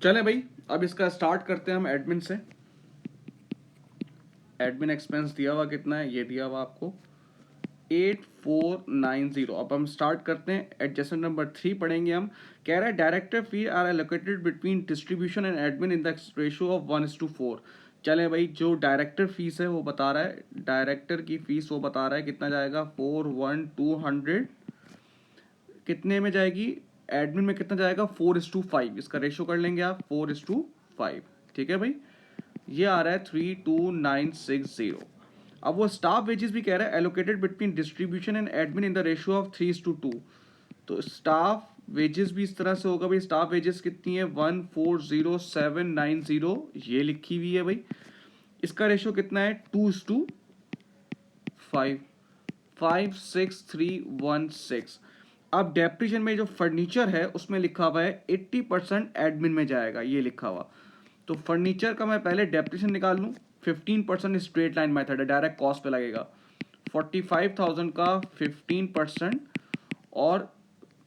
चले भाई, अब इसका स्टार्ट करते हैं हम एडमिन से। एडमिन एक्सपेंस दिया हुआ कितना है, ये दिया हुआ आपको 8490। अब हम स्टार्ट करते हैं। एडजस्टमेंट नंबर 3 पढ़ेंगे हम। कह रहा है director fee are allocated between distribution and admin in the ratio of 1:4। चले भाई, जो डायरेक्टर फीस है वो बता रहा है, डायरेक्टर की फीस वो बता रहा है कितना जाएगा 41200। कितने में जाएगी, एडमिन में कितना जाएगा 4:5। इसका रेशियो कर लेंगे आप 4:5। ठीक है भाई, ये आ रहा है 32960। अब वो स्टाफ वेजेस भी कह रहा है allocated between distribution and admin in the ratio of 3:2। तो स्टाफ वेजेस भी इस तरह से होगा भाई। स्टाफ वेजेस कितनी है 140790, ये लिखी हुई है भाई। इसका रेशियो कितना है 2:5, 56316। अब डेप्रिशन में जो फर्नीचर है उसमें लिखा हुआ है 80% एडमिन में जाएगा, ये लिखा हुआ। तो फर्नीचर का मैं पहले डेप्रिशन निकाल लूँ। 15% स्ट्रेट लाइन मेथड है, डायरेक्ट कॉस्ट पे लगेगा। 45,000 का 15%, और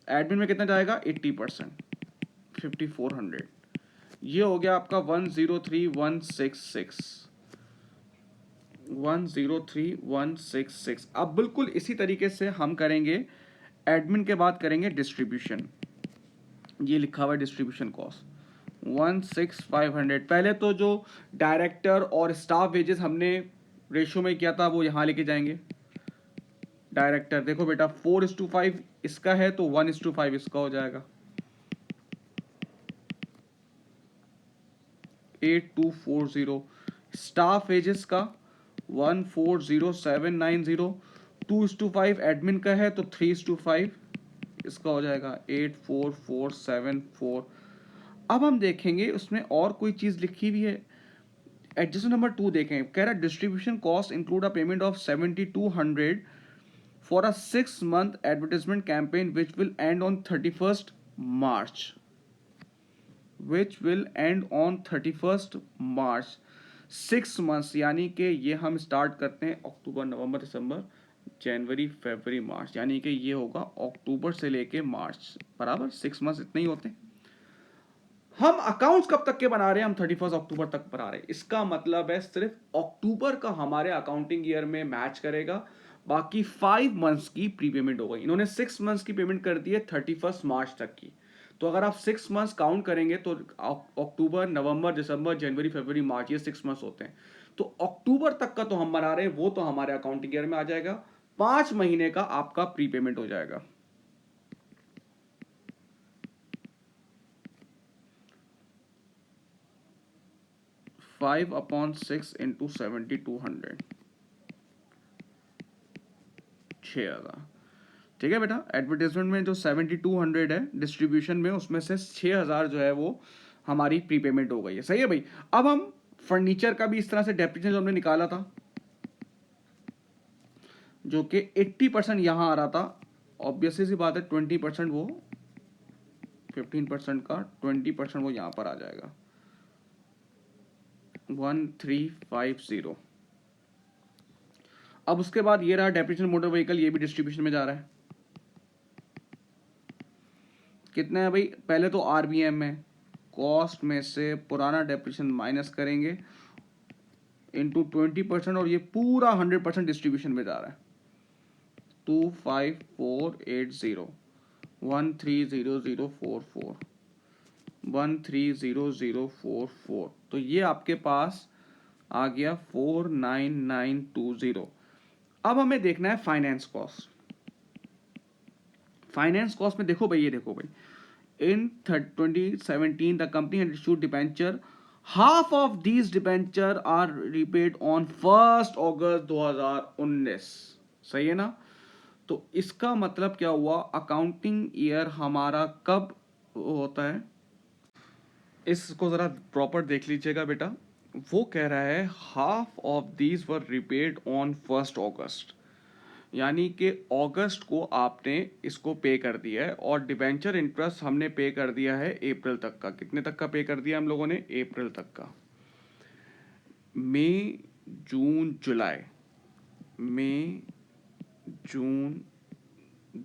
एडमिन में कितना जाएगा 80%, 5400। ये हो गया आपका 103166, 103166। अब बिल्कुल इसी तरीके से हम करेंगे एडमिन के बाद करेंगे डिस्ट्रीब्यूशन। ये लिखा हुआ है डिस्ट्रीब्यूशन कॉस्ट 16,500। पहले तो जो डायरेक्टर और स्टाफ वेजेस हमने रेशियो में किया था वो यहाँ लेके जाएंगे। डायरेक्टर देखो बेटा 4:5 इसका है, तो 1:5 इसका हो जाएगा। 8240। स्टाफ वेजेस का 140790। 2:5 एडमिन का है, तो 3:5 इसका हो जाएगा 84474। अब हम देखेंगे उसमें और कोई चीज लिखी हुई है। एडजस्टमेंट नंबर 2 देखें, कह रहा है distribution cost include a payment of 7200 for a 6 month advertisement campaign which will and on 31st March, which will and on 31st March। 6 months यानी कि ये हम स्टार्ट करते हैं अक्टूबर नवंबर दिसंबर जनवरी फरवरी मार्च, यानी कि ये होगा अक्टूबर से लेके मार्च, बराबर 6 months इतने ही होते हैं। हम अकाउंट्स कब तक के बना रहे हैं, हम 31 अक्टूबर तक बना रहे हैं। इसका मतलब है सिर्फ अक्टूबर का हमारे अकाउंटिंग ईयर में मैच करेगा, बाकी 5 months की प्रीपेमेंट हो गई। इन्होंने 6 months की पेमेंट कर दी है 31 मार्च तक की। तो अगर आप 6 months काउंट करेंगे तो अक्टूबर नवंबर दिसंबर जनवरी फरवरी मार्च, ये 6 months होते हैं। तो अक्टूबर तक का तो हम बना रहे हैं, वो तो हमारे अकाउंटिंग ईयर में आ जाएगा। 5 महीने का आपका प्रीपेमेंट हो जाएगा। 5/6 इंटू 7200, 6,000। ठीक है बेटा, एडवर्टाइजमेंट में जो 7200 है डिस्ट्रीब्यूशन में, उसमें से 6,000 जो है वो हमारी प्रीपेमेंट हो गई है। सही है भाई। अब हम फर्नीचर का भी इस तरह से डेप्रिसिएशन जो हमने निकाला था, जो कि 80% यहां आ रहा था, ऑब्वियसली सी बात है 20% वो 15% का 20% वो यहां पर आ जाएगा 1350। अब उसके बाद ये रहा डेप्रिसिएशन मोटर व्हीकल, ये भी डिस्ट्रीब्यूशन में जा रहा है। कितना है भाई, पहले तो आरबीएम में कॉस्ट में से पुराना डेप्रिसिएशन माइनस करेंगे इंटू 20%, और ये पूरा 100% डिस्ट्रीब्यूशन में जा रहा है। 25480, 130044, 130044। तो ये आपके पास आ गया 49920। अब हमें देखना है फाइनेंस कॉस्ट। फाइनेंस कॉस्ट में देखो भाई, ये देखो भाई, in 2017 the company had issued debenture. Half of these debenture are repaid on 1st August 2019। सही है ना। तो इसका मतलब क्या हुआ, अकाउंटिंग ईयर हमारा कब होता है, इसको जरा प्रॉपर देख लीजिएगा बेटा। वो कह रहा है half of these were repaid on 1st August, यानी कि अगस्त को आपने इसको पे कर दिया है, और डिबेंचर इंटरेस्ट हमने पे कर दिया है अप्रैल तक का। कितने तक का पे कर दिया हम लोगों ने, अप्रैल तक का। मई जून जुलाई, मई जून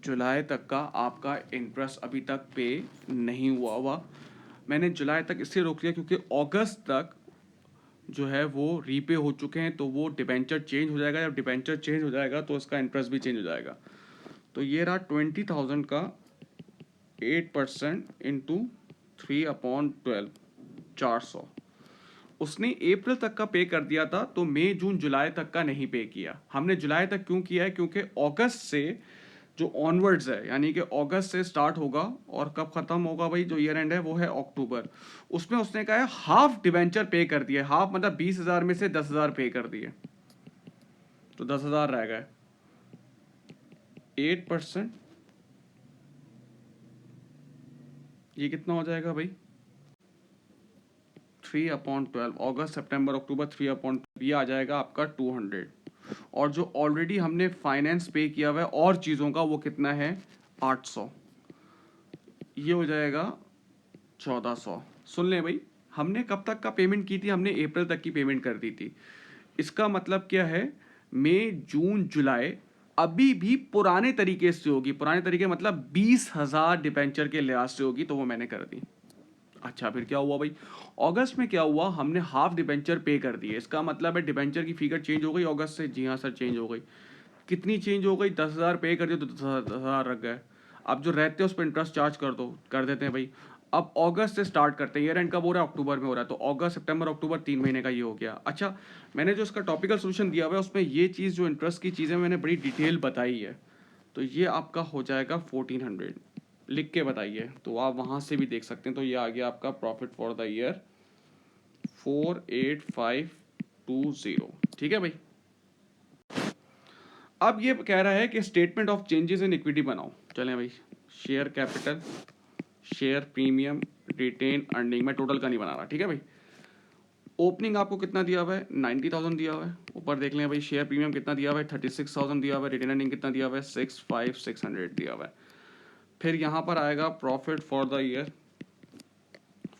जुलाई तक का आपका इंटरेस्ट अभी तक पे नहीं हुआ। मैंने जुलाई तक इसलिए रोक लिया क्योंकि अगस्त तक जो है वो रीपे हो चुके हैं, तो वो डिबेंचर चेंज हो जाएगा। जब डिबेंचर चेंज हो जाएगा तो इसका इंटरेस्ट भी चेंज हो जाएगा। तो ये रहा 20,000 का 8% इंटू 3/12, 400। उसने अप्रैल तक का पे कर दिया था, तो मई जून जुलाई तक का नहीं पे किया। हमने जुलाई तक क्यों किया है? क्योंकि अगस्त से जो ऑनवर्ड्स है, यानी कि अगस्त से स्टार्ट होगा और कब खत्म होगा भाई, जो ईयर एंड है वो है अक्टूबर, उसमें उसने कहा है हाफ डिवेंचर पे कर दिया। हाफ मतलब 20,000 में से 10,000 पे कर दिए, तो 10,000 रह गए। 8%, ये कितना हो जाएगा भाई? 3/12, अगस्त सितंबर अक्टूबर 3/12, ये आ जाएगा आपका 200। और जो ऑलरेडी हमने फाइनेंस पे किया हुआ है और चीज़ों का, वो कितना है? 800। ये हो जाएगा 1400। सुन ले भाई, हमने कब तक का पेमेंट की थी? हमने अप्रैल तक की पेमेंट कर दी थी। इसका मतलब क्या है? मई जून जुलाई अभी भी पुराने तरीके से होगी। पुराने तरीके मतलब 20,000 डिबेंचर के लिहाज से होगी, तो वो मैंने कर दी। अच्छा, फिर क्या हुआ भाई? अगस्त में क्या हुआ? हमने हाफ डिबेंचर पे कर दिए। इसका मतलब है डिबेंचर की फिगर चेंज हो गई अगस्त से। जी हाँ सर, चेंज हो गई। कितनी चेंज हो गई? 10,000 पे कर दिए तो 10,000 रख गए। अब जो रहते हैं उस पर इंटरेस्ट चार्ज कर दो, कर देते हैं भाई। अब अगस्त से स्टार्ट करते हैं। ईयर एंड कब हो रहा है? अक्टूबर में हो रहा है, तो अगस्त सितंबर अक्टूबर 3 महीने का ये हो गया। अच्छा, मैंने जो इसका टॉपिकल सोल्यूशन दिया हुआ है उसमें ये चीज़ जो इंटरेस्ट की चीज़ें मैंने बड़ी डिटेल बताई है, तो ये आपका हो जाएगा 1400। लिख के बताइए, तो आप वहाँ से भी देख सकते हैं। तो ये आ गया आपका प्रॉफिट फॉर द ईयर 48520। ठीक है भाई। अब ये कह रहा है कि statement of changes in equity बनाओ। चलें भाई, share capital, share premium, retain earning, मैं टोटल का नहीं बना रहा, ठीक है भाई। ओपनिंग आपको कितना दिया हुआ है? 90,000 दिया हुआ है। ऊपर देख लें भाई, शेयर प्रीमियम कितना दिया हुआ है? 36,000 दिया हुआ है। रिटेन अर्निंग कितना दिया हुआ है? 65,600 दिया हुआ है। फिर यहाँ पर आएगा प्रॉफिट फॉर द ईयर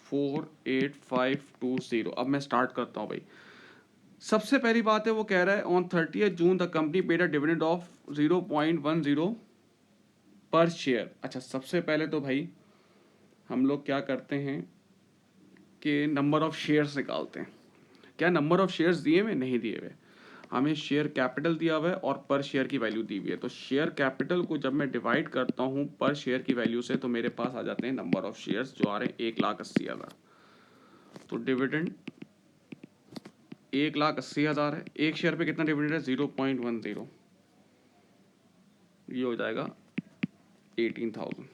48520। अब मैं स्टार्ट करता हूँ भाई। सबसे पहली बात है, वो कह रहा है on 30 June the company paid a dividend of 0.10 पर शेयर। अच्छा, सबसे पहले तो भाई हम लोग क्या करते हैं कि नंबर ऑफ शेयर्स निकालते हैं। क्या नंबर ऑफ शेयर्स दिए हुए? नहीं दिए हुए। हमें शेयर कैपिटल दिया हुआ है और पर शेयर की वैल्यू दी हुई है। तो शेयर कैपिटल को जब मैं डिवाइड करता हूँ पर शेयर की वैल्यू से, तो मेरे पास आ जाते हैं नंबर ऑफ शेयर्स, जो आ रहे हैं 1,80,000। तो डिविडेंड 1,80,000 है। एक शेयर पे कितना डिविडेंड है? 0.10। ये हो जाएगा 18,000।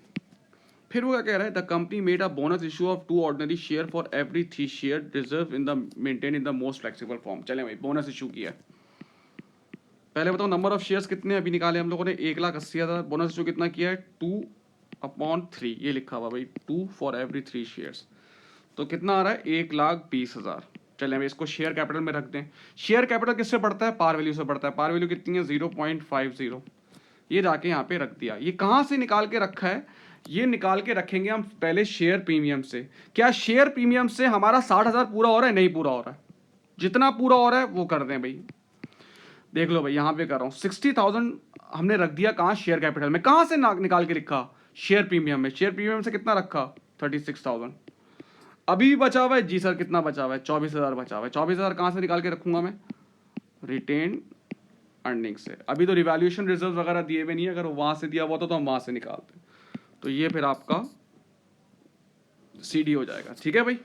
फिर वो क्या कह रहा है? The company made a bonus issue of 2 ordinary share for every 3 share reserve in the maintain in the most flexible form. चले भाई, बोनस इशू किया। पहले बताओ नंबर ऑफ शेयर्स कितने अभी निकाले हम लोगों ने? 1,80,000। बोनस इशू कितना किया है? 2/3। ये लिखा हुआ भाई, 2 फॉर एवरी 3 शेयर्स। तो कितना आ रहा है? 1,20,000। चले हम इसको शेयर कैपिटल में रख दें। शेयर कैपिटल किससे बढ़ता है? पार वैल्यू से बढ़ता है। पार वैल्यू कितनी है? 0.50। ये जाके यहाँ पे रख दिया। ये कहाँ से निकाल के रखा है? ये निकाल के रखेंगे हम पहले शेयर प्रीमियम से। क्या शेयर प्रीमियम से हमारा 60,000 पूरा हो रहा है? नहीं पूरा हो रहा है। जितना पूरा हो रहा है वो कर दें भाई। देख लो भाई, यहाँ पे कर रहा हूँ 60,000 हमने रख दिया। कहाँ? शेयर कैपिटल में। कहाँ से निकाल के लिखा? शेयर प्रीमियम में। शेयर प्रीमियम से कितना रखा? 36,000। अभी भी बचा हुआ है। जी सर, कितना बचा हुआ है? 24,000 बचा हुआ है। 24,000 कहाँ से निकाल के रखूंगा मैं? रिटेन अर्निंग से। अभी तो रिवैल्यूएशन रिजर्व वगैरह दिए हुए नहीं है। अगर वहां से दिया हुआ तो हम वहां से निकालते। तो ये फिर आपका सीडी हो जाएगा। ठीक है भाई।